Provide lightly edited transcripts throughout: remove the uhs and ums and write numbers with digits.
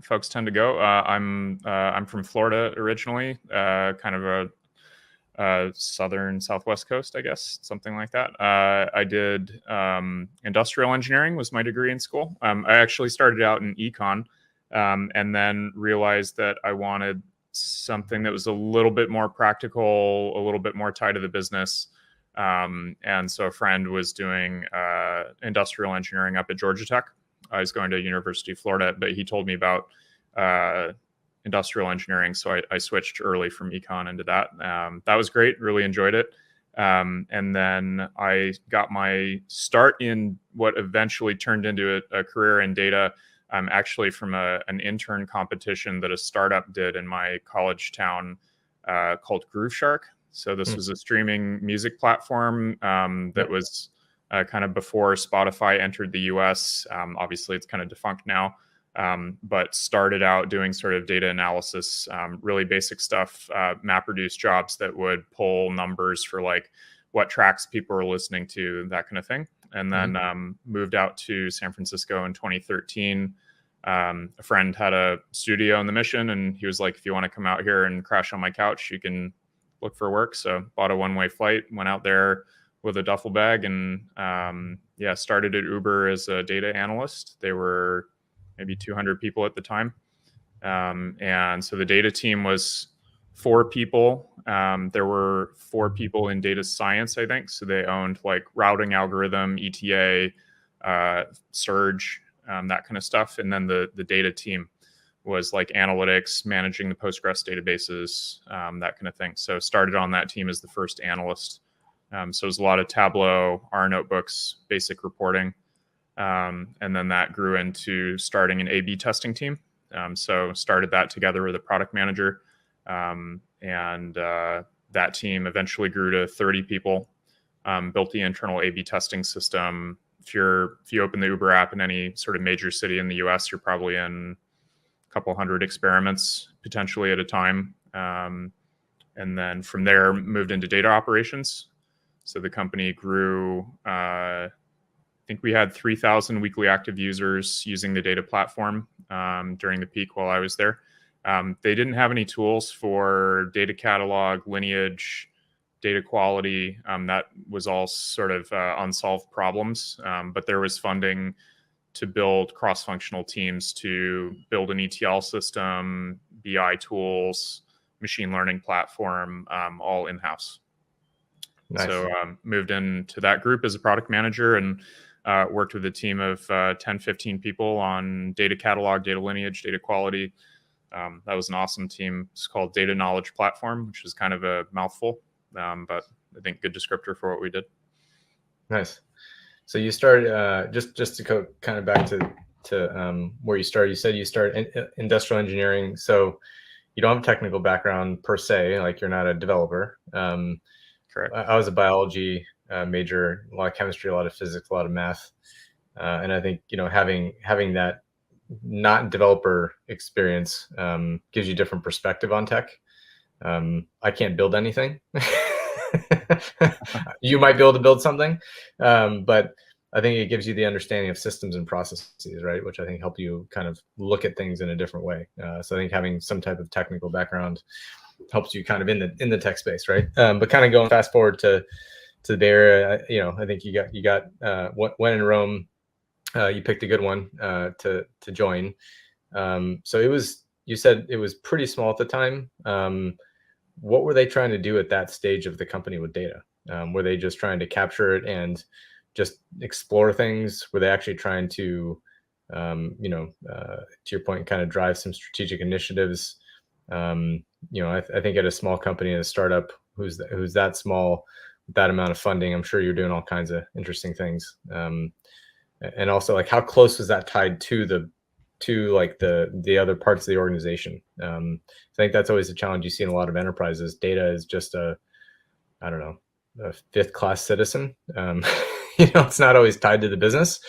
folks tend to go. I'm from Florida originally, kind of a southern southwest coast, I guess, something like that. I did industrial engineering was my degree in school. I actually started out in econ, and then realized that I wanted something that was a little bit more practical, a little bit more tied to the business. And so a friend was doing industrial engineering up at Georgia Tech. I was going to University of Florida, but he told me about industrial engineering. So I switched early from econ into that. That was great. Really enjoyed it. And then I got my start in what eventually turned into a career in data, actually from an intern competition that a startup did in my college town called Groove Shark. So this was a streaming music platform that was kind of before Spotify entered the US. Obviously, it's kind of defunct now, but started out doing sort of data analysis, really basic stuff, MapReduce jobs that would pull numbers for like what tracks people are listening to, that kind of thing. And then moved out to San Francisco in 2013. A friend had a studio in the Mission, and he was like, if you want to come out here and crash on my couch, you can look for work. So bought a one-way flight, went out there with a duffel bag, and started at Uber as a data analyst. They were maybe 200 people at the time. And so the data team was 4 people. There were 4 people in data science, I think. So they owned like routing algorithm, ETA, Surge, that kind of stuff. And then the data team was like analytics, managing the Postgres databases, that kind of thing. So started on that team as the first analyst. So it was a lot of Tableau, R notebooks, basic reporting. And then that grew into starting an A/B testing team. So started that together with a product manager. And that team eventually grew to 30 people, built the internal A/B testing system. If you open the Uber app in any sort of major city in the US, you're probably in a couple hundred experiments potentially at a time. And then from there moved into data operations. So the company grew, I think we had 3,000 weekly active users using the data platform during the peak while I was there. They didn't have any tools for data catalog, lineage, data quality. That was all sort of unsolved problems, but there was funding to build cross-functional teams to build an ETL system, BI tools, machine learning platform, all in-house. Nice. So moved into that group as a product manager and worked with a team of 10, 15 people on data catalog, data lineage, data quality. That was an awesome team. It's called Data Knowledge Platform, which is kind of a mouthful, but I think good descriptor for what we did. Nice. So you started, just to go kind of back to where you started, you said you started industrial engineering. So you don't have a technical background per se, like you're not a developer. Correct. I was a biology major, a lot of chemistry, a lot of physics, a lot of math. And I think, having that not developer experience gives you different perspective on tech. I can't build anything. You might be able to build something, but I think it gives you the understanding of systems and processes, right? Which I think help you kind of look at things in a different way. So I think having some type of technical background helps you kind of in the tech space, right? But kind of going fast forward to the Bay Area, I think you got when in Rome, you picked a good one to join. So you said it was pretty small at the time. What were they trying to do at that stage of the company with data? Were they just trying to capture it and just explore things? Were they actually trying to, to your point, kind of drive some strategic initiatives? I think at a small company, a startup who's that small, with that amount of funding, I'm sure you're doing all kinds of interesting things. And also, like, how close was that tied to the other parts of the organization? I think that's always a challenge you see in a lot of enterprises. Data is just a 5th-class citizen. It's not always tied to the business.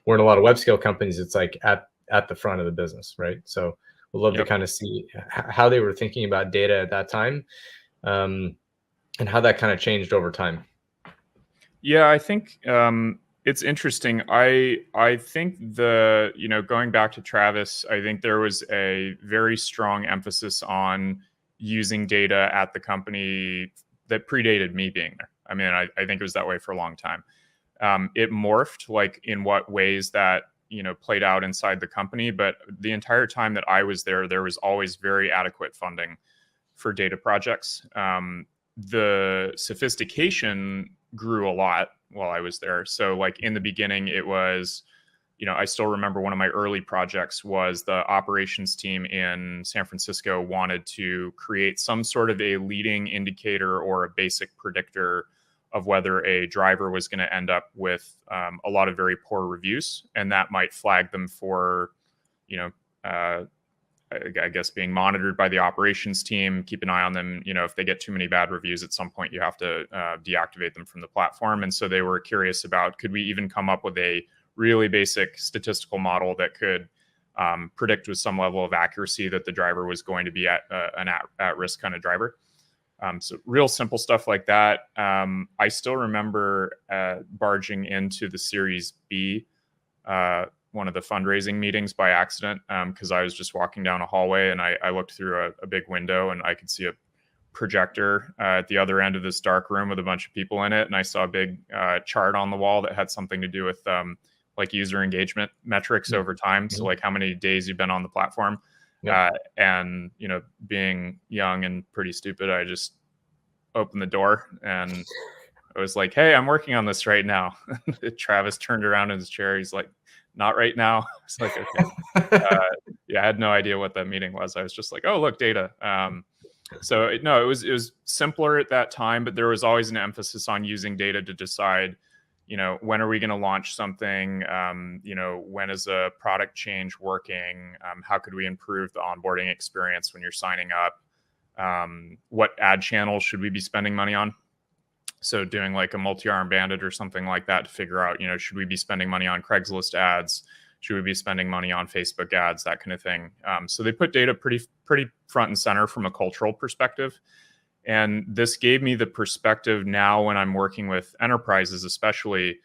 Where in a lot of web scale companies, it's like at the front of the business, right? So we'd love to kind of see how they were thinking about data at that time, and how that kind of changed over time. Yeah, I think It's interesting. I think going back to Travis, I think there was a very strong emphasis on using data at the company that predated me being there. I mean, I think it was that way for a long time. It morphed, like in what ways that played out inside the company, but the entire time that I was there was always very adequate funding for data projects. The sophistication grew a lot while I was there. So like in the beginning, it was, I still remember one of my early projects was the operations team in San Francisco wanted to create some sort of a leading indicator or a basic predictor of whether a driver was going to end up with a lot of very poor reviews, and that might flag them for, I guess, being monitored by the operations team. Keep an eye on them. If they get too many bad reviews, at some point you have to deactivate them from the platform. And so they were curious about, could we even come up with a really basic statistical model that could predict with some level of accuracy that the driver was going to be an at-risk kind of driver. So real simple stuff like that. I still remember barging into the Series B, one of the fundraising meetings by accident, because I was just walking down a hallway and I looked through a big window and I could see a projector at the other end of this dark room with a bunch of people in it. And I saw a big chart on the wall that had something to do with like user engagement metrics over time. So like how many days you've been on the platform. And, being young and pretty stupid, I just opened the door and I was like, hey, I'm working on this right now. Travis turned around in his chair. He's like, not right now. It's like, okay. I had no idea what that meeting was. I was just like, oh, look, data. It was simpler at that time, but there was always an emphasis on using data to decide, when are we going to launch something? When is a product change working? How could we improve the onboarding experience when you're signing up? What ad channels should we be spending money on? So doing like a multi-arm bandit or something like that to figure out, should we be spending money on Craigslist ads? Should we be spending money on Facebook ads? That kind of thing. So they put data pretty front and center from a cultural perspective. And this gave me the perspective now when I'm working with enterprises, especially.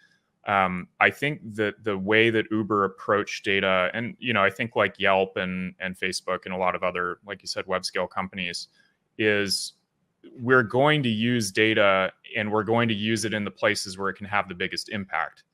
I think that the way that Uber approached data, and I think like Yelp and Facebook and a lot of other, like you said, web scale companies, is we're going to use data and we're going to use it in the places where it can have the biggest impact.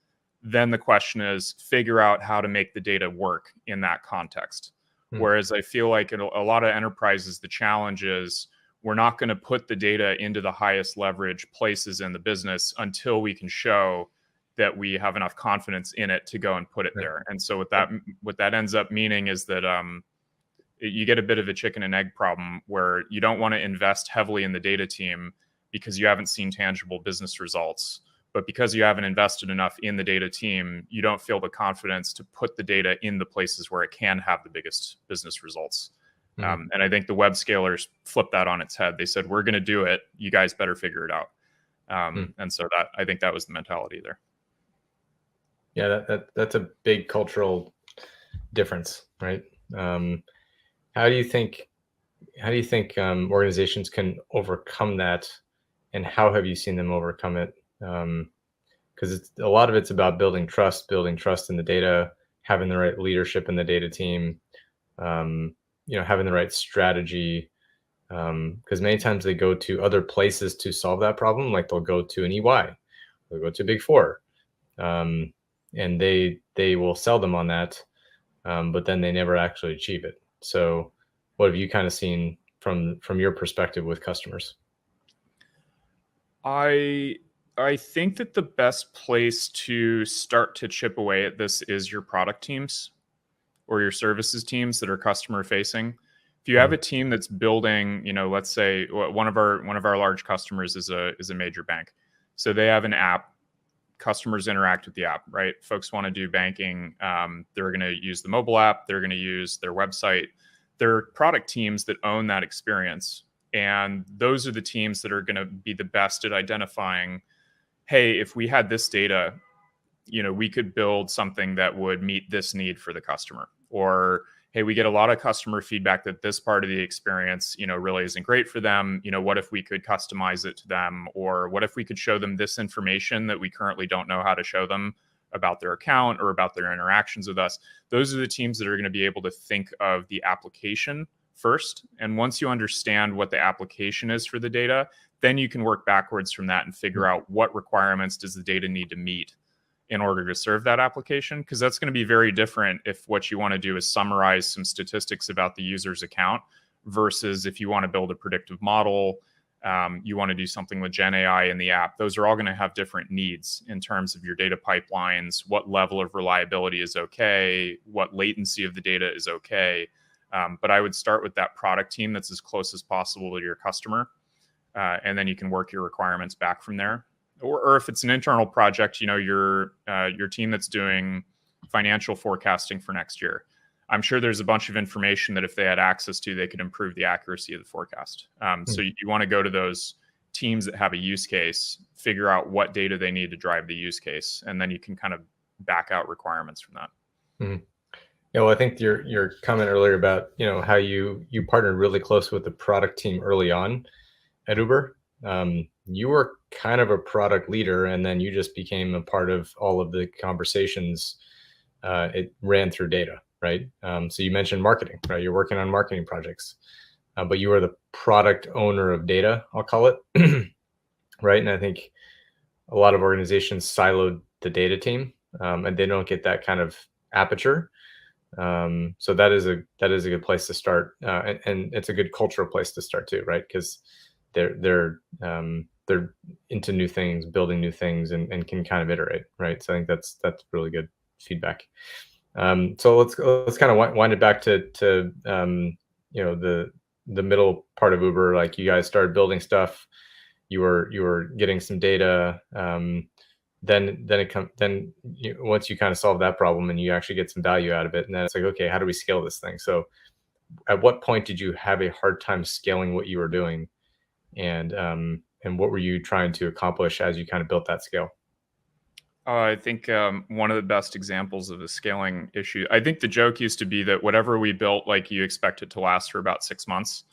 Then the question is figure out how to make the data work in that context. Whereas I feel like in a lot of enterprises, the challenge is we're not going to put the data into the highest leverage places in the business until we can show that we have enough confidence in it to go and put it there. And so what that ends up meaning is that you get a bit of a chicken and egg problem where you don't want to invest heavily in the data team because you haven't seen tangible business results. But because you haven't invested enough in the data team, you don't feel the confidence to put the data in the places where it can have the biggest business results. And I think the web scalers flipped that on its head. They said, we're going to do it. You guys better figure it out. And so I think that was the mentality there. Yeah, that's a big cultural difference, right? How do you think organizations can overcome that, and how have you seen them overcome it? Because a lot of it's about building trust in the data, having the right leadership in the data team, having the right strategy. Because many times they go to other places to solve that problem, like they'll go to an EY, they'll go to Big Four, and they will sell them on that, but then they never actually achieve it. So what have you kind of seen from your perspective with customers? I think that the best place to start to chip away at this is your product teams or your services teams that are customer facing. If you have a team that's building, let's say one of our large customers is a major bank. So they have an app. Customers interact with the app, right? Folks want to do banking. They're going to use the mobile app. They're going to use their website. They're product teams that own that experience. And those are the teams that are going to be the best at identifying, hey, if we had this data, we could build something that would meet this need for the customer. Or, hey, we get a lot of customer feedback that this part of the experience, really isn't great for them. What if we could customize it to them? Or what if we could show them this information that we currently don't know how to show them about their account or about their interactions with us. Those are the teams that are going to be able to think of the application first. And once you understand what the application is for the data, then you can work backwards from that and figure out what requirements does the data need to meet in order to serve that application. Because that's going to be very different if what you want to do is summarize some statistics about the user's account versus if you want to build a predictive model, you want to do something with Gen AI in the app. Those are all going to have different needs in terms of your data pipelines, what level of reliability is okay, what latency of the data is okay. But I would start with that product team that's as close as possible to your customer. And then you can work your requirements back from there. Or if it's an internal project, you know, your team that's doing financial forecasting for next year, I'm sure there's a bunch of information that if they had access to, they could improve the accuracy of the forecast. So you want to go to those teams that have a use case, figure out what data they need to drive the use case, and then you can kind of back out requirements from that. Mm-hmm. Yeah, well, I think your comment earlier about, you know, how you partnered really close with the product team early on at Uber. You were kind of a product leader, and then you just became a part of all of the conversations. It ran through data, right? So you mentioned marketing, right? You're working on marketing projects, but you are the product owner of data, I'll call it, right? And I think a lot of organizations siloed the data team, and they don't get that kind of aperture. So that is a good place to start, and it's a good cultural place to start too, right? Because they're into new things, building new things, and can kind of iterate, right? So I think that's really good feedback. So let's kind of wind it back to you know, the middle part of Uber. Like, you guys started building stuff, you were getting some data. Then once you kind of solve that problem and you actually get some value out of it, and then it's like, okay, how do we scale this thing? So at what point did you have a hard time scaling what you were doing, and what were you trying to accomplish as you kind of built that scale? I think one of the best examples of a scaling issue, I think the joke used to be that whatever we built, like, you expect it to last for about 6 months.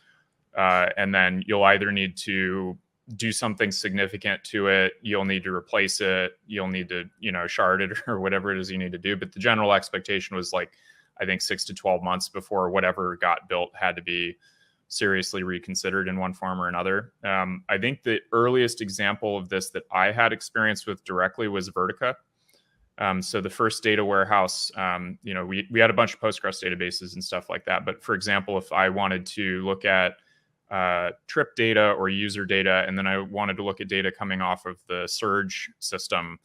And then you'll either need to do something significant to it, you'll need to replace it, you'll need to, you know, shard it or whatever it is you need to do. But the general expectation was, like, I think 6 to 12 months before whatever got built had to be seriously reconsidered in one form or another. I think the earliest example of this that I had experience with directly was Vertica. So the first data warehouse, you know, we had a bunch of Postgres databases and stuff like that. But for example, if I wanted to look at trip data or user data, and then I wanted to look at data coming off of the Surge system,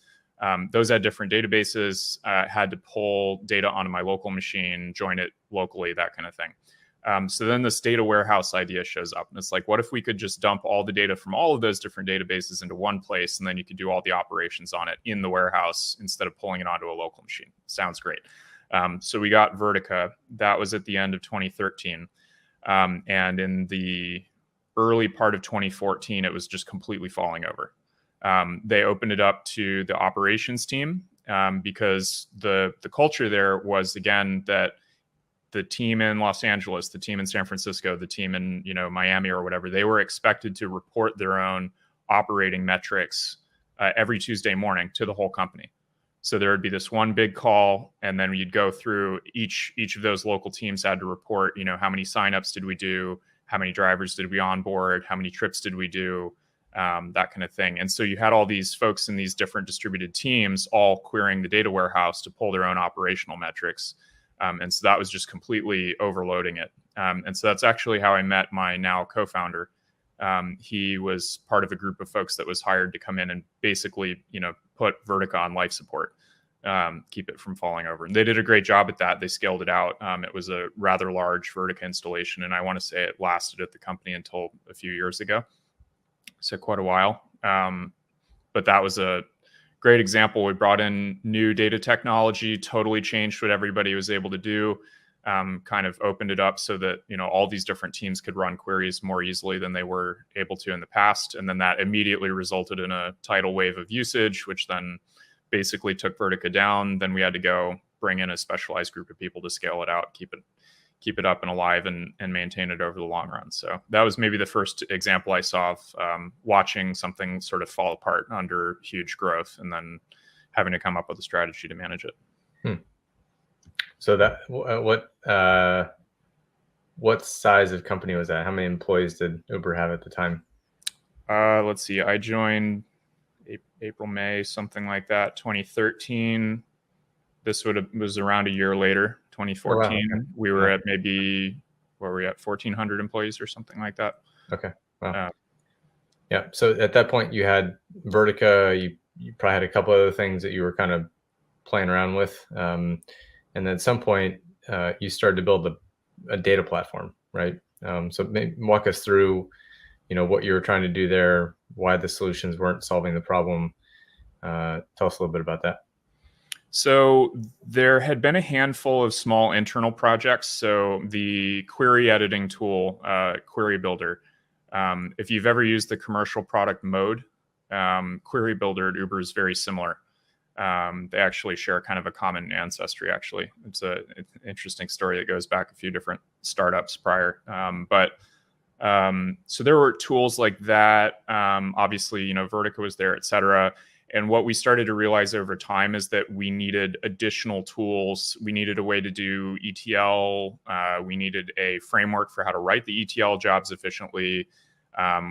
those had different databases, had to pull data onto my local machine, join it locally, that kind of thing. So then this data warehouse idea shows up, and it's like, what if we could just dump all the data from all of those different databases into one place, and then you could do all the operations on it in the warehouse instead of pulling it onto a local machine? Sounds great. So we got Vertica. That was at the end of 2013. And in the early part of 2014, it was just completely falling over. They opened it up to the operations team because the culture there was, again, that the team in Los Angeles, the team in San Francisco, the team in, you know, Miami or whatever, they were expected to report their own operating metrics every Tuesday morning to the whole company. So there would be this one big call, and then you'd go through each of those local teams had to report, you know, how many signups did we do, how many drivers did we onboard, how many trips did we do, that kind of thing. And so you had all these folks in these different distributed teams all querying the data warehouse to pull their own operational metrics. And so that was just completely overloading it. And so that's actually how I met my now co-founder. He was part of a group of folks that was hired to come in and basically, you know, put Vertica on life support, keep it from falling over. And they did a great job at that. They scaled it out. It was a rather large Vertica installation, and I want to say it lasted at the company until a few years ago. So quite a while. But that was a great example. We brought in new data technology, totally changed what everybody was able to do, kind of opened it up so that, you know, all these different teams could run queries more easily than they were able to in the past. And then that immediately resulted in a tidal wave of usage, which then basically took Vertica down. Then we had to go bring in a specialized group of people to scale it out, keep it up and alive, and maintain it over the long run. So that was maybe the first example I saw of watching something sort of fall apart under huge growth, and then having to come up with a strategy to manage it. So that what size of company was that? How many employees did Uber have at the time? Let's see. I joined April, May, something like that, 2013. This was around a year later, 2014. Oh, wow, okay. We were at maybe, where were we at, 1,400 employees or something like that. Okay. Wow. Yeah. So at that point, you had Vertica. You probably had a couple other things that you were kind of playing around with, and then at some point, you started to build a data platform, right? So maybe walk us through, what you were trying to do there, why the solutions weren't solving the problem. Tell us a little bit about that. So there had been a handful of small internal projects. So the query editing tool, Query Builder, if you've ever used the commercial product mode, Query Builder at Uber is very similar. They actually share kind of a common ancestry, actually. It's an interesting story that goes back a few different startups prior. So there were tools like that. Obviously, Vertica was there, et cetera. And what we started to realize over time is that we needed additional tools. We needed a way to do ETL. We needed a framework for how to write the ETL jobs efficiently.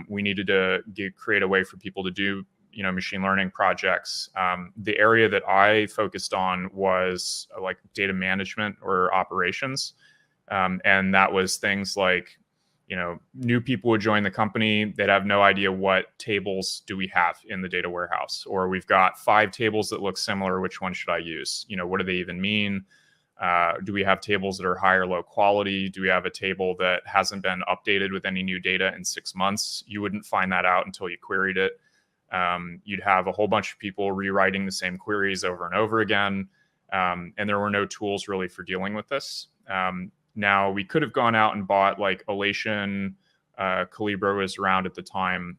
We needed to create a way for people to do, machine learning projects. The area that I focused on was like data management or operations. And that was things like, new people would join the company. They'd have no idea what tables do we have in the data warehouse, or we've got 5 tables that look similar. Which one should I use? What do they even mean? Do we have tables that are high or low quality? Do we have a table that hasn't been updated with any new data in 6 months? You wouldn't find that out until you queried it. You'd have a whole bunch of people rewriting the same queries over and over again. And there were no tools really for dealing with this. Now, we could have gone out and bought like Elation. Calibra was around at the time,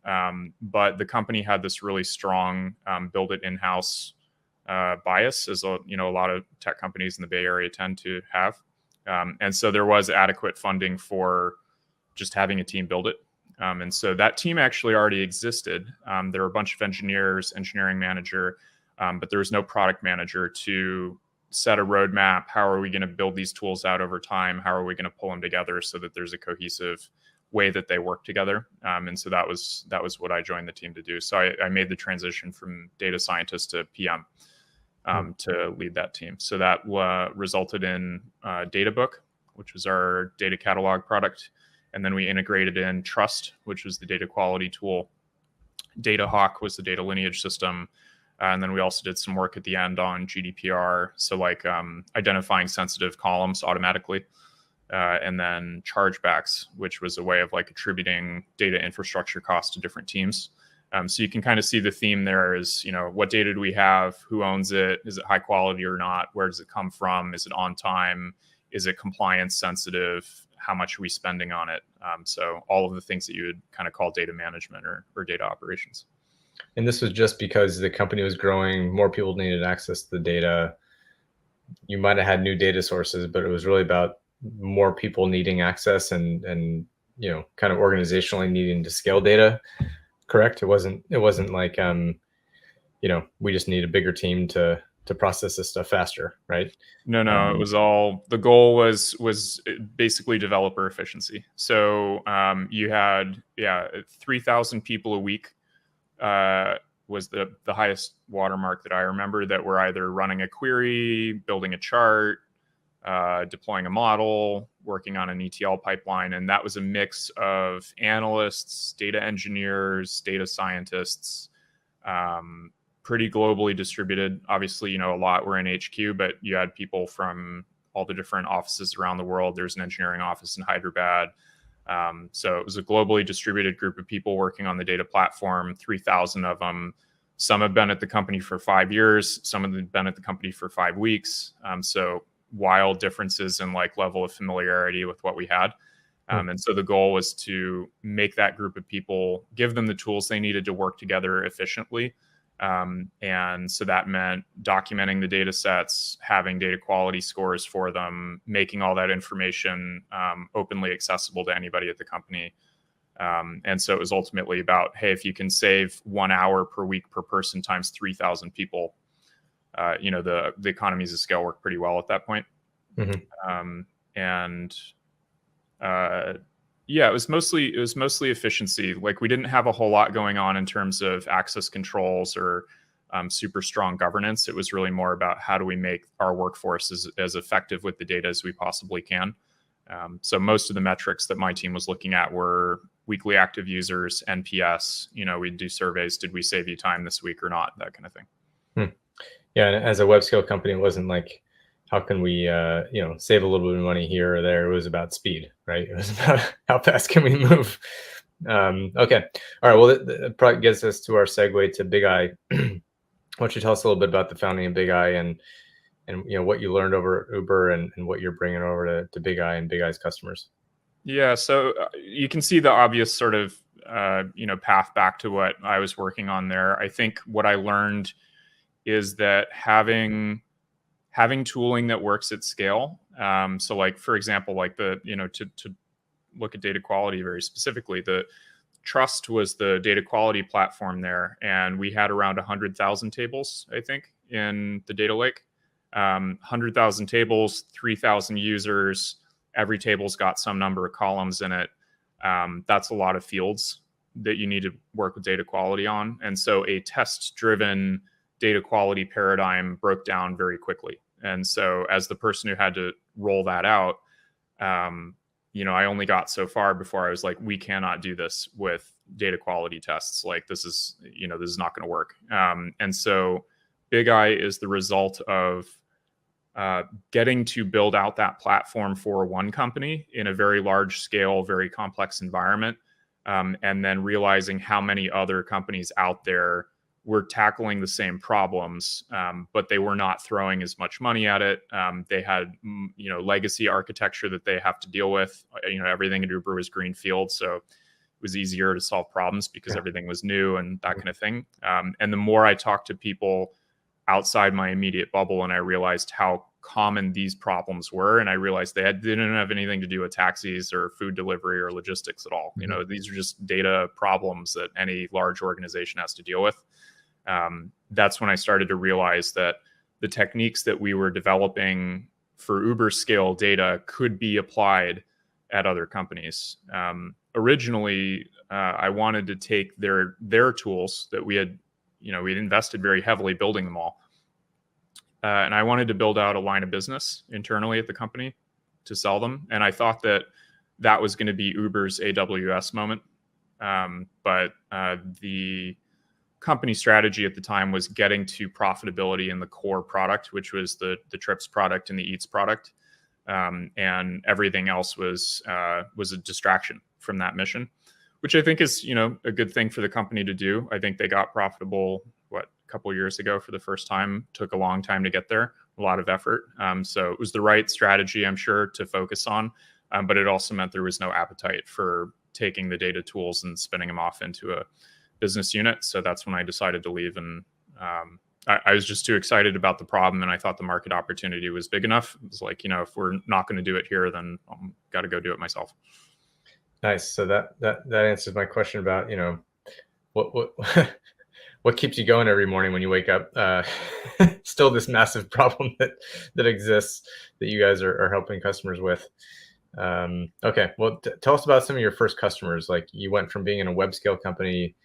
but the company had this really strong build it in-house bias, as a lot of tech companies in the Bay Area tend to have. And so there was adequate funding for just having a team build it. And so that team actually already existed. There were a bunch of engineers, engineering manager, but there was no product manager to set a roadmap. How are we going to build these tools out over time? How are we going to pull them together so that there's a cohesive way that they work together? And so that was what I joined the team to do. So I made the transition from data scientist to PM to lead that team. So that resulted in Databook, which was our data catalog product. And then we integrated in Trust, which was the data quality tool. DataHawk was the data lineage system. And then we also did some work at the end on GDPR. So like identifying sensitive columns automatically. And then chargebacks, which was a way of like attributing data infrastructure costs to different teams. So you can kind of see the theme there is, what data do we have? Who owns it? Is it high quality or not? Where does it come from? Is it on time? Is it compliance sensitive? How much are we spending on it? So all of the things that you would kind of call data management or data operations. And this was just because the company was growing, more people needed access to the data. You might have had new data sources, but it was really about more people needing access and kind of organizationally needing to scale data. Correct? It wasn't like we just need a bigger team to process this stuff faster, right? No, it was all, the goal was basically developer efficiency. So you had 3,000 people a week was the highest watermark that I remember, that were either running a query, building a chart, deploying a model, working on an ETL pipeline. And that was a mix of analysts, data engineers, data scientists, pretty globally distributed. Obviously, a lot were in HQ, but you had people from all the different offices around the world. There's an engineering office in Hyderabad. So it was a globally distributed group of people working on the data platform, 3,000 of them. Some have been at the company for 5 years. Some have been at the company for 5 weeks. So wild differences in like level of familiarity with what we had. And so the goal was to make that group of people, give them the tools they needed to work together efficiently. And so that meant documenting the data sets, having data quality scores for them, making all that information openly accessible to anybody at the company. And so it was ultimately about, hey, if you can save 1 hour per week per person times 3,000 people, the economies of scale work pretty well at that point. Mm-hmm. And yeah, it was mostly efficiency. Like, we didn't have a whole lot going on in terms of access controls or super strong governance. It was really more about how do we make our workforce as effective with the data as we possibly can. So most of the metrics that my team was looking at were weekly active users, NPS. We'd do surveys. Did we save you time this week or not? That kind of thing. Yeah, and as a web scale company, it wasn't like, how can we, save a little bit of money here or there. It was about speed, right? It was about how fast can we move. Okay, all right. Well, that probably gets us to our segue to Bigeye. Why don't you tell us a little bit about the founding of Bigeye and what you learned over at Uber and what you're bringing over to Bigeye and Bigeye's customers? Yeah, so you can see the obvious sort of path back to what I was working on there. I think what I learned is that having tooling that works at scale. So, like, for example, like to look at data quality very specifically, the Trust was the data quality platform there, and we had around 100,000 tables, I think, in the data lake. 100,000 tables, 3,000 users. Every table's got some number of columns in it. That's a lot of fields that you need to work with data quality on. And so a test-driven data quality paradigm broke down very quickly. And so as the person who had to roll that out, I only got so far before I was like, we cannot do this with data quality tests. Like, this is not going to work. And so Bigeye is the result of getting to build out that platform for one company in a very large scale, very complex environment, and then realizing how many other companies out there were tackling the same problems, but they were not throwing as much money at it. They had, legacy architecture that they have to deal with. Everything at Uber was greenfield, so it was easier to solve problems because everything was new and that kind of thing. And the more I talked to people outside my immediate bubble, and I realized how common these problems were, and I realized they didn't have anything to do with taxis or food delivery or logistics at all. Mm-hmm. These are just data problems that any large organization has to deal with. That's when I started to realize that the techniques that we were developing for Uber scale data could be applied at other companies. Originally, I wanted to take their tools that we had invested very heavily building them all. And I wanted to build out a line of business internally at the company to sell them. And I thought that was going to be Uber's AWS moment. But the company strategy at the time was getting to profitability in the core product, which was the Trips product and the Eats product. And everything else was a distraction from that mission, which I think is, a good thing for the company to do. I think they got profitable, a couple of years ago for the first time. Took a long time to get there, a lot of effort. So it was the right strategy, I'm sure, to focus on. But it also meant there was no appetite for taking the data tools and spinning them off into a business unit. So that's when I decided to leave. And I was just too excited about the problem, and I thought the market opportunity was big enough. It was like, if we're not going to do it here, then I've got to go do it myself. Nice. So that answers my question about, what what keeps you going every morning when you wake up? Still this massive problem that exists that you guys are helping customers with. Okay. Well, tell us about some of your first customers. Like, you went from being in a web scale company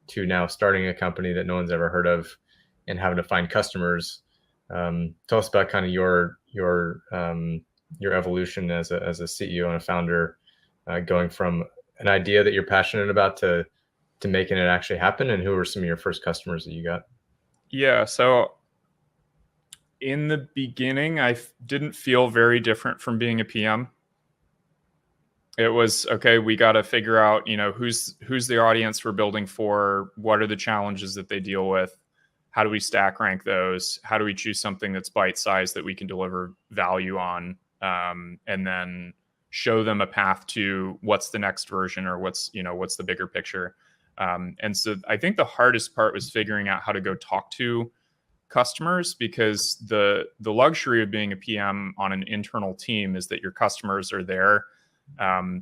to now starting a company that no one's ever heard of and having to find customers. Tell us about kind of your evolution as a CEO and a founder, going from an idea that you're passionate about to making it actually happen, and who were some of your first customers that you got? Yeah, so in the beginning, I didn't feel very different from being a PM. It was, okay, we got to figure out, who's the audience we're building for, what are the challenges that they deal with, how do we stack rank those, how do we choose something that's bite-sized that we can deliver value on, and then show them a path to what's the next version, or what's the bigger picture. And so I think the hardest part was figuring out how to go talk to customers, because the luxury of being a PM on an internal team is that your customers are there.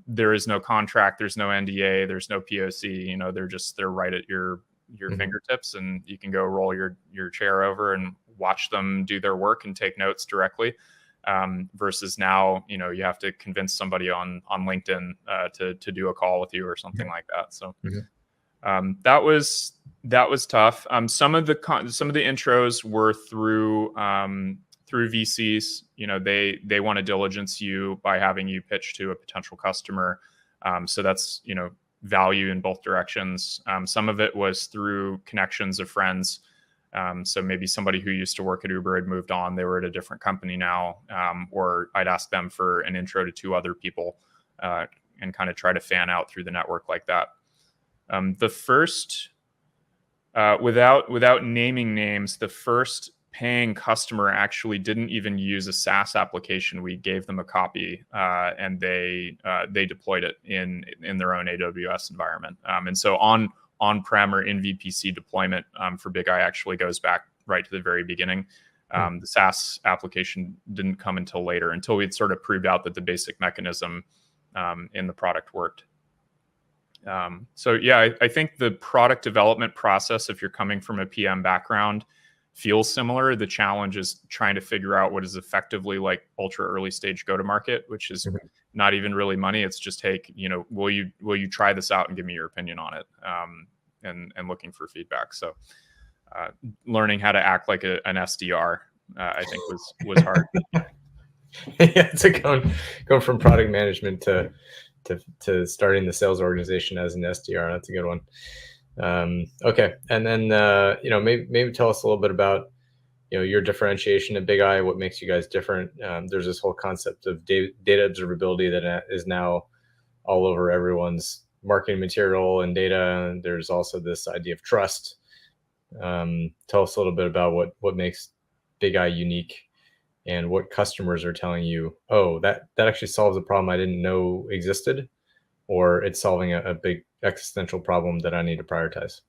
There is no contract, there's no NDA, there's no POC. They're right at your fingertips, and you can go roll your chair over and watch them do their work and take notes directly, versus now, you have to convince somebody on LinkedIn to do a call with you or something like that. So that was tough. Some of the intros were through VCs. They want to diligence you by having you pitch to a potential customer. So that's value in both directions. Some of it was through connections of friends. So maybe somebody who used to work at Uber had moved on, they were at a different company now, or I'd ask them for an intro to 2 other people, and kind of try to fan out through the network like that. The first, without naming names, the first paying customer actually didn't even use a SaaS application. We gave them a copy, and they deployed it in their own AWS environment. And so on-prem or in VPC deployment for Bigeye actually goes back right to the very beginning. The SaaS application didn't come until later, until we'd sort of proved out that the basic mechanism in the product worked. So yeah, I think the product development process, if you're coming from a PM background, feels similar. The challenge is trying to figure out what is effectively like ultra early stage go-to-market, which is not even really money. It's just, hey, will you try this out and give me your opinion on it? And looking for feedback. So learning how to act like an SDR, I think was hard. Yeah, it's going from product management to starting the sales organization as an SDR. That's a good one. Okay, and then maybe tell us a little bit about your differentiation at Bigeye. What makes you guys different? There's this whole concept of data observability that is now all over everyone's marketing material and data. And there's also this idea of trust. Tell us a little bit about what makes Bigeye unique, and what customers are telling you, oh, that actually solves a problem I didn't know existed, or it's solving a big existential problem that I need to prioritize.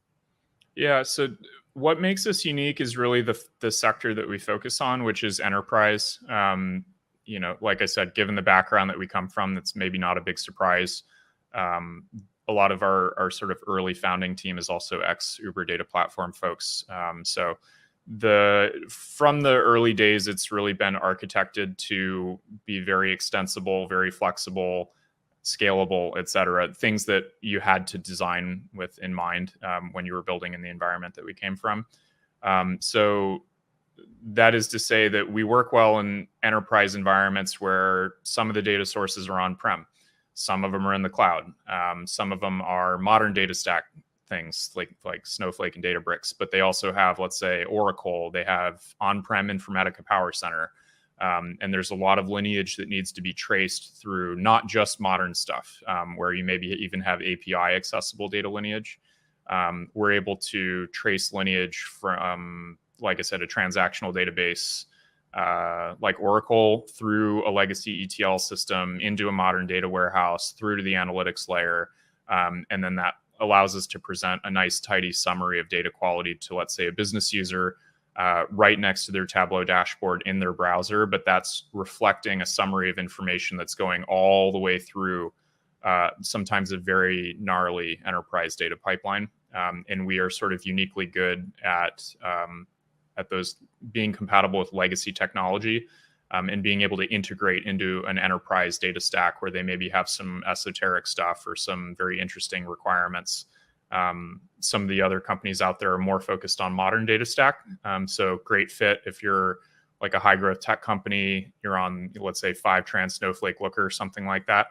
Yeah, so what makes us unique is really the sector that we focus on, which is enterprise. Like I said, given the background that we come from, that's maybe not a big surprise. A lot of our sort of early founding team is also ex-Uber data platform folks. So from the early days, it's really been architected to be very extensible, very flexible, scalable, et cetera, things that you had to design with in mind when you were building in the environment that we came from. So that is to say that we work well in enterprise environments where some of the data sources are on-prem. Some of them are in the cloud. Some of them are modern data stack things like Snowflake and Databricks, but they also have, let's say, Oracle. They have on-prem Informatica Power Center. And there's a lot of lineage that needs to be traced through not just modern stuff, where you maybe even have API accessible data lineage. We're able to trace lineage from, like I said, a transactional database like Oracle through a legacy ETL system into a modern data warehouse through to the analytics layer. And then that allows us to present a nice, tidy summary of data quality to, let's say, a business user right next to their Tableau dashboard in their browser. But that's reflecting a summary of information that's going all the way through sometimes a very gnarly enterprise data pipeline. And we are sort of uniquely good at those being compatible with legacy technology and being able to integrate into an enterprise data stack where they maybe have some esoteric stuff or some very interesting requirements. Some of the other companies out there are more focused on modern data stack. So great fit if you're like a high growth tech company, you're on, let's say, Fivetran, Snowflake, Looker, something like that.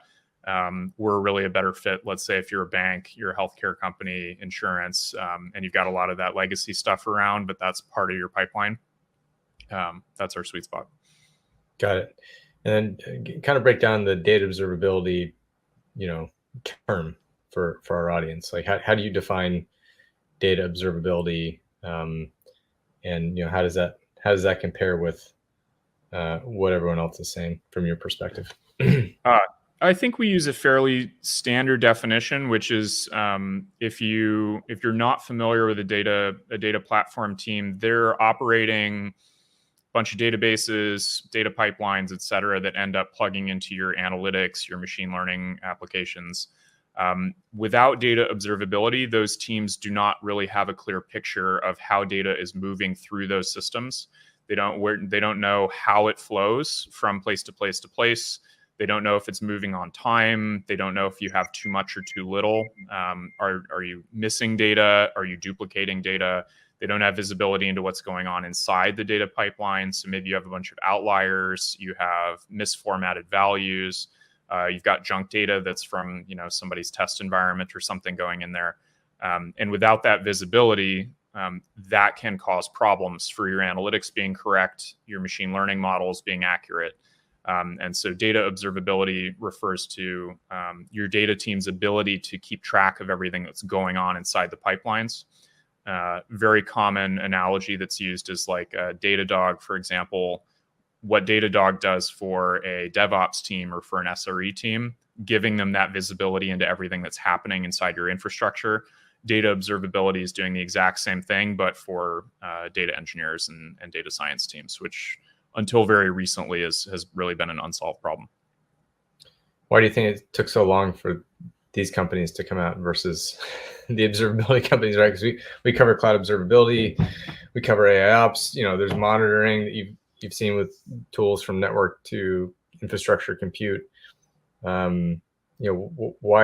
We're really a better fit. Let's say if you're a bank, you're a healthcare company, insurance, and you've got a lot of that legacy stuff around, but that's part of your pipeline. That's our sweet spot. Got it. And then kind of break down the data observability, term for our audience. Like how do you define data observability, and how does that compare with what everyone else is saying from your perspective? I think we use a fairly standard definition, which is if you're not familiar with a data platform team, they're operating a bunch of databases, data pipelines, et cetera, that end up plugging into your analytics, your machine learning applications. Without data observability, those teams do not really have a clear picture of how data is moving through those systems. They don't know how it flows from place to place to place. They don't know if it's moving on time. They don't know if you have too much or too little. Are you missing data? Are you duplicating data? They don't have visibility into what's going on inside the data pipeline. So maybe you have a bunch of outliers. You have misformatted values. You've got junk data that's from somebody's test environment or something going in there. And without that visibility, that can cause problems for your analytics being correct, your machine learning models being accurate. And so data observability refers to your data team's ability to keep track of everything that's going on inside the pipelines. Very common analogy that's used is like Datadog, for example. What Datadog does for a DevOps team or for an SRE team, giving them that visibility into everything that's happening inside your infrastructure. Data observability is doing the exact same thing, but for data engineers and data science teams, which until very recently has really been an unsolved problem. Why do you think it took so long for these companies to come out versus the observability companies, right? Because we cover cloud observability, we cover AI ops, there's monitoring that you've seen with tools from network to infrastructure compute. Why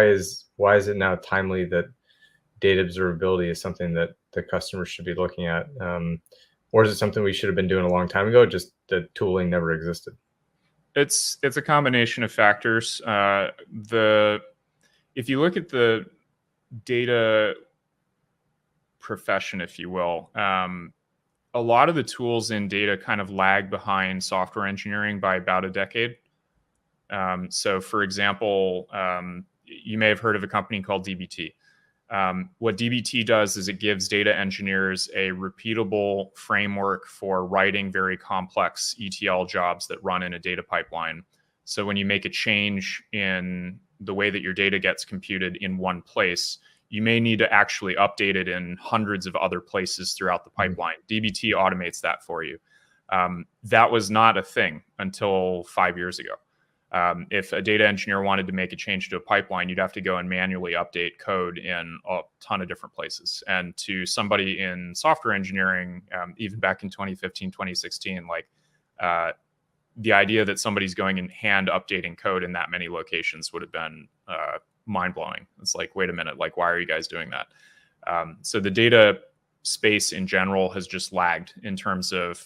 is it now timely that data observability is something that the customers should be looking at? Or is it something we should have been doing a long time ago, just the tooling never existed? It's a combination of factors. If you look at the data profession, if you will, a lot of the tools in data kind of lag behind software engineering by about a decade. So for example, you may have heard of a company called DBT. What DBT does is it gives data engineers a repeatable framework for writing very complex ETL jobs that run in a data pipeline. So when you make a change in the way that your data gets computed in one place, you may need to actually update it in hundreds of other places throughout the pipeline. DBT automates that for you. That was not a thing until 5 years ago. If a data engineer wanted to make a change to a pipeline, you'd have to go and manually update code in a ton of different places. And to somebody in software engineering, even back in 2015, 2016, the idea that somebody's going and hand updating code in that many locations would have been mind-blowing. It's like, wait a minute, why are you guys doing that? So the data space in general has just lagged in terms of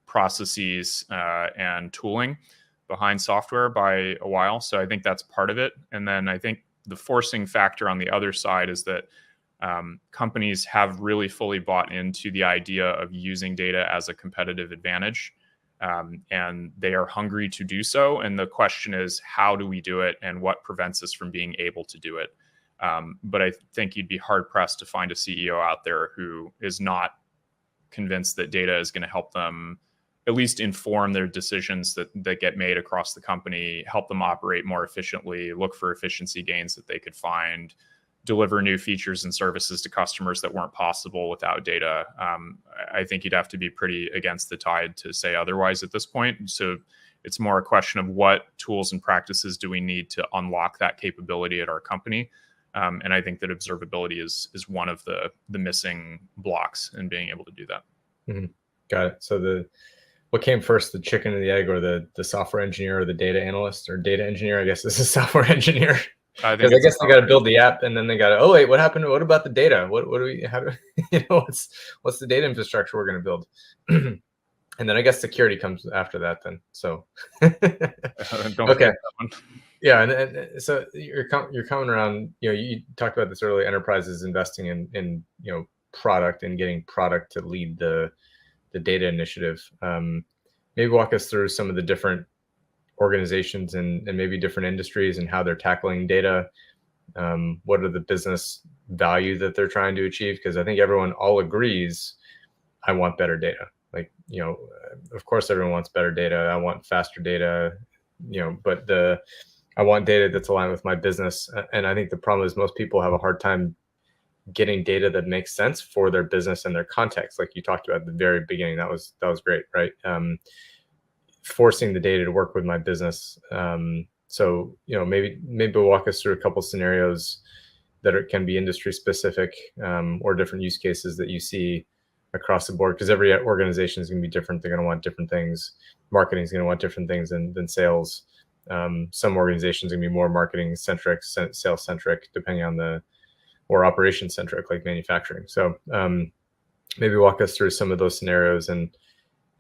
processes and tooling behind software by a while. So I think that's part of it. And then I think the forcing factor on the other side is that companies have really fully bought into the idea of using data as a competitive advantage. And they are hungry to do so. And the question is, how do we do it and what prevents us from being able to do it? But I think you'd be hard pressed to find a CEO out there who is not convinced that data is going to help them at least inform their decisions that get made across the company, help them operate more efficiently, look for efficiency gains that they could find, deliver new features and services to customers that weren't possible without data. I think you'd have to be pretty against the tide to say otherwise at this point. So it's more a question of what tools and practices do we need to unlock that capability at our company. And I think that observability is one of the missing blocks in being able to do that. Mm-hmm. Got it. So what came first, the chicken or the egg, or the software engineer or the data analyst or data engineer? I guess this is software engineer. I guess they got to build the app, and then they got to, wait, what happened? What about the data? What's the data infrastructure we're going to build? And then I guess security comes after that then. So, okay. Yeah. And so you're coming around, you talked about this earlier, enterprises investing in product and getting product to lead the data initiative. Maybe walk us through some of the different organizations and maybe different industries and how they're tackling data. What are the business value that they're trying to achieve? Because I think everyone all agrees, I want better data. Of course, everyone wants better data. I want faster data, but I want data that's aligned with my business. And I think the problem is most people have a hard time getting data that makes sense for their business and their context. Like you talked about at the very beginning, that was great, right? Forcing the data to work with my business. So, maybe walk us through a couple scenarios that can be industry specific, or different use cases that you see across the board, because every organization is going to be different. They're going to want different things. Marketing is going to want different things than sales. Some organizations are going to be more marketing centric, sales centric, depending on or operation centric, like manufacturing. So maybe walk us through some of those scenarios, and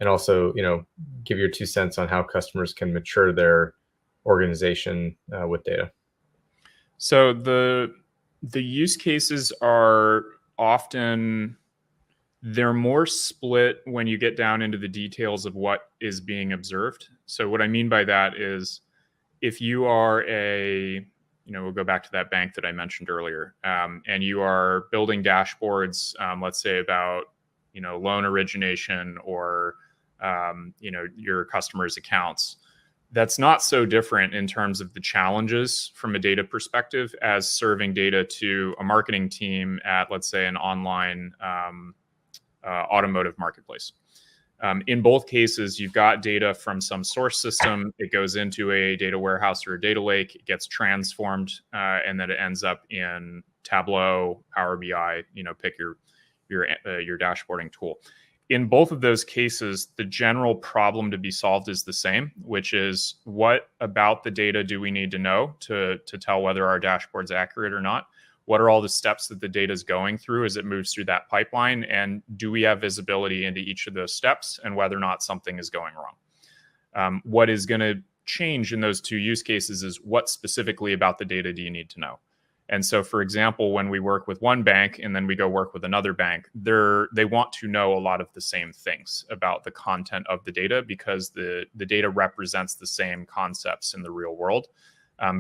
also, give your 2 cents on how customers can mature their organization with data. So the use cases are often, they're more split when you get down into the details of what is being observed. So what I mean by that is, if you are we'll go back to that bank that I mentioned earlier, and you are building dashboards, let's say about, loan origination or, your customers' accounts. That's not so different in terms of the challenges from a data perspective as serving data to a marketing team at, let's say, an online automotive marketplace. In both cases, you've got data from some source system. It goes into a data warehouse or a data lake. It gets transformed, and then it ends up in Tableau, Power BI. Pick your dashboarding tool. In both of those cases, the general problem to be solved is the same, which is, what about the data do we need to know to tell whether our dashboard's accurate or not? What are all the steps that the data is going through as it moves through that pipeline? And do we have visibility into each of those steps and whether or not something is going wrong? What is going to change in those two use cases is, what specifically about the data do you need to know? And so, for example, when we work with one bank and then we go work with another bank, they want to know a lot of the same things about the content of the data, because the data represents the same concepts in the real world.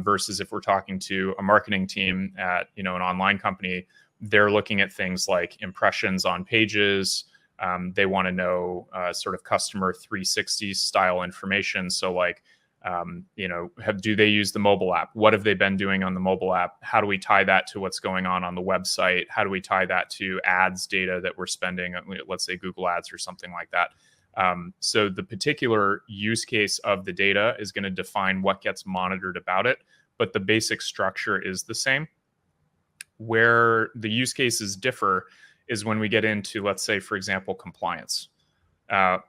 Versus if we're talking to a marketing team at an online company, they're looking at things like impressions on pages. They want to know sort of customer 360 style information. So like, do they use the mobile app? What have they been doing on the mobile app? How do we tie that to what's going on the website? How do we tie that to ads data that we're spending, let's say Google ads or something like that? So the particular use case of the data is going to define what gets monitored about it, but the basic structure is the same. Where the use cases differ is when we get into, let's say, for example, compliance.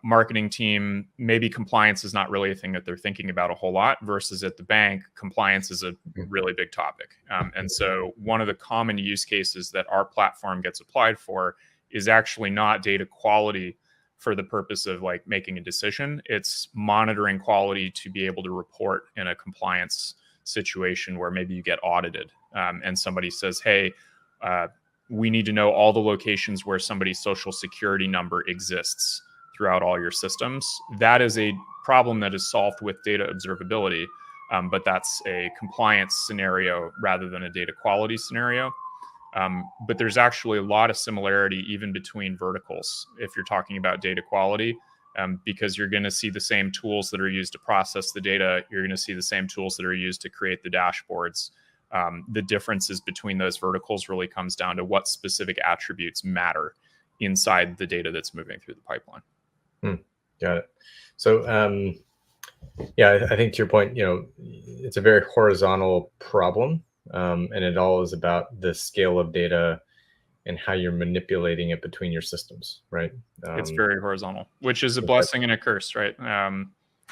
Marketing team, maybe compliance is not really a thing that they're thinking about a whole lot, versus at the bank, compliance is a really big topic. And so one of the common use cases that our platform gets applied for is actually not data quality for the purpose of like making a decision. It's monitoring quality to be able to report in a compliance situation where maybe you get audited, and somebody says, hey, we need to know all the locations where somebody's social security number exists throughout all your systems. That is a problem that is solved with data observability, but that's a compliance scenario rather than a data quality scenario. But there's actually a lot of similarity even between verticals if you're talking about data quality, because you're going to see the same tools that are used to process the data. You're going to see the same tools that are used to create the dashboards. The differences between those verticals really comes down to what specific attributes matter inside the data that's moving through the pipeline. Got it. So, yeah, I think to your point, it's a very horizontal problem, and it all is about the scale of data and how you're manipulating it between your systems, right? It's very horizontal, which is a blessing and a curse, right?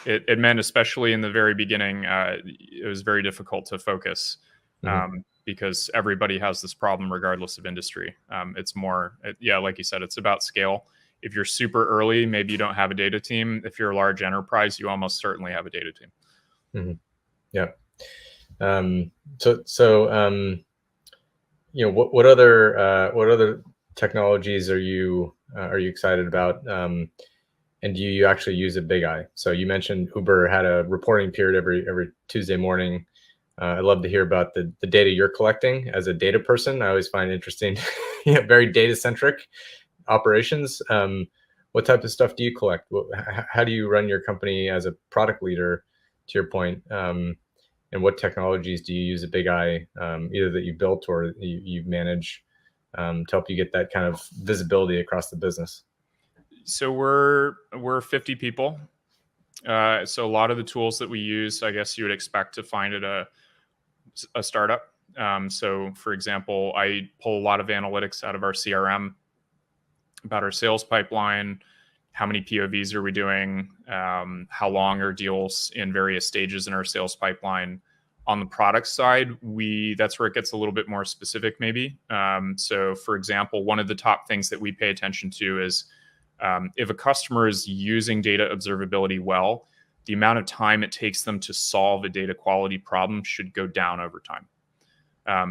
It meant, especially in the very beginning, it was very difficult to focus, because everybody has this problem regardless of industry. It's more, like you said, it's about scale. If you're super early, maybe you don't have a data team. If you're a large enterprise, you almost certainly have a data team. Yeah. What other technologies are you excited about? And do you actually use a Bigeye? So you mentioned Uber had a reporting period every Tuesday morning. I'd love to hear about the data you're collecting as a data person. I always find it interesting, very data centric operations. What type of stuff do you collect? How do you run your company as a product leader, to your point? And what technologies do you use at Bigeye, either that you built or you manage, to help you get that kind of visibility across the business? So we're 50 people. So a lot of the tools that we use, I guess you would expect to find at a startup. So for example, I pull a lot of analytics out of our CRM about our sales pipeline. How many POVs are we doing? How long are deals in various stages in our sales pipeline? On the product side, that's where it gets a little bit more specific, maybe. So, for example, one of the top things that we pay attention to is if a customer is using data observability well, the amount of time it takes them to solve a data quality problem should go down over time.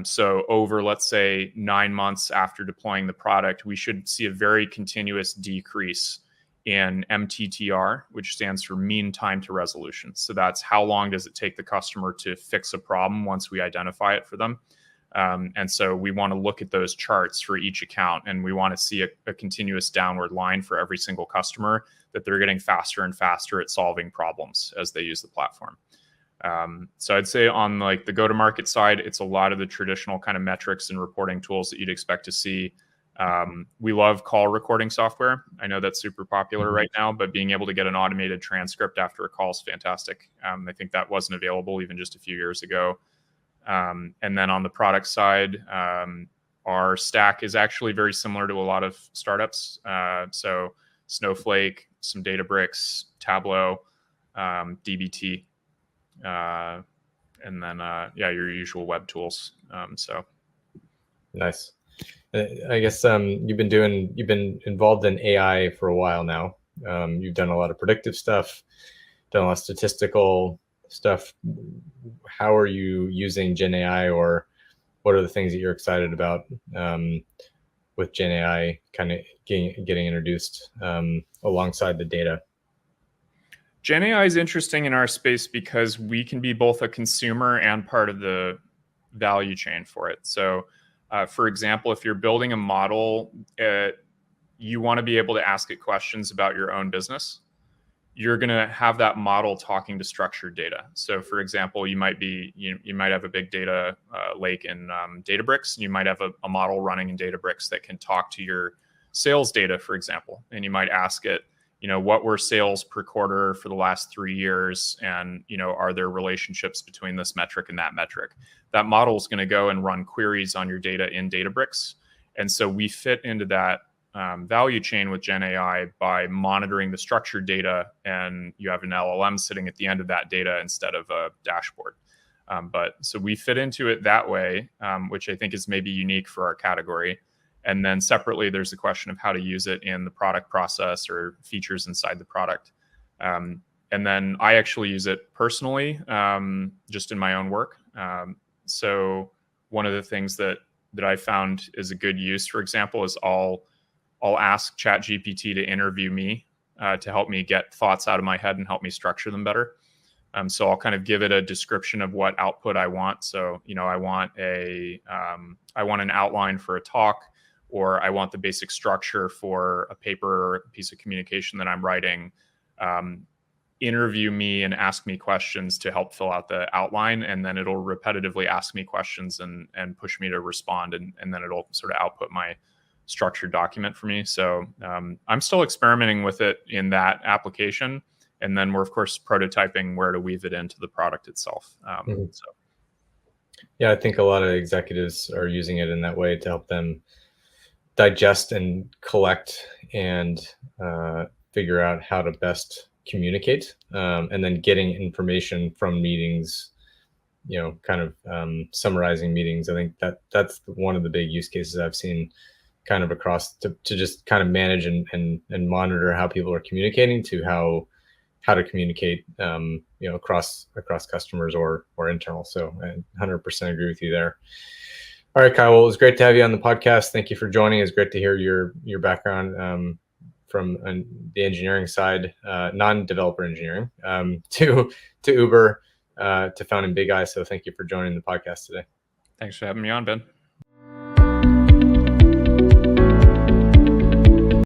So over, let's say, 9 months after deploying the product, we should see a very continuous decrease in MTTR, which stands for mean time to resolution. So that's how long does it take the customer to fix a problem once we identify it for them. And so we want to look at those charts for each account, and we want to see a continuous downward line for every single customer, that they're getting faster and faster at solving problems as they use the platform. So I'd say on like the go-to-market side, it's a lot of the traditional kind of metrics and reporting tools that you'd expect to see. We love call recording software. I know that's super popular right now, but being able to get an automated transcript after a call is fantastic. I think that wasn't available even just a few years ago. And then on the product side, our stack is actually very similar to a lot of startups. So Snowflake, some Databricks, Tableau, DBT. And then your usual web tools. So nice. I guess you've been involved in AI for a while now. You've done a lot of predictive stuff, done a lot of statistical stuff. How are you using Gen AI, or what are the things that you're excited about with Gen AI kind of getting introduced alongside the data? Gen AI is interesting in our space because we can be both a consumer and part of the value chain for it. So, for example, if you're building a model, you want to be able to ask it questions about your own business. You're going to have that model talking to structured data. So, for example, you might have a big data lake in Databricks, and you might have a model running in Databricks that can talk to your sales data, for example, and you might ask it, what were sales per quarter for the last 3 years? And, are there relationships between this metric and that metric? That model is going to go and run queries on your data in Databricks. And so we fit into that value chain with Gen AI by monitoring the structured data, and you have an LLM sitting at the end of that data instead of a dashboard. So we fit into it that way, which I think is maybe unique for our category. And then separately, there's the question of how to use it in the product process or features inside the product. And then I actually use it personally, just in my own work. So one of the things that I found is a good use, for example, is I'll ask ChatGPT to interview me to help me get thoughts out of my head and help me structure them better. So I'll kind of give it a description of what output I want. So, I want an outline for a talk, or I want the basic structure for a paper or a piece of communication that I'm writing. Interview me and ask me questions to help fill out the outline, and then it'll repetitively ask me questions and push me to respond, and then it'll sort of output my structured document for me. So I'm still experimenting with it in that application, and then we're of course prototyping where to weave it into the product itself. Yeah, I think a lot of executives are using it in that way to help them digest and collect and figure out how to best communicate, and then getting information from meetings, kind of summarizing meetings. I think that's one of the big use cases I've seen kind of across to just kind of manage and monitor how people are communicating, to how to communicate, across customers or internal. So I 100% agree with you there. All right, Kyle, well, it was great to have you on the podcast. Thank you for joining. It's great to hear your background from the engineering side, non-developer engineering, to Uber, to founding Bigeye. So thank you for joining the podcast today. Thanks for having me on, Ben.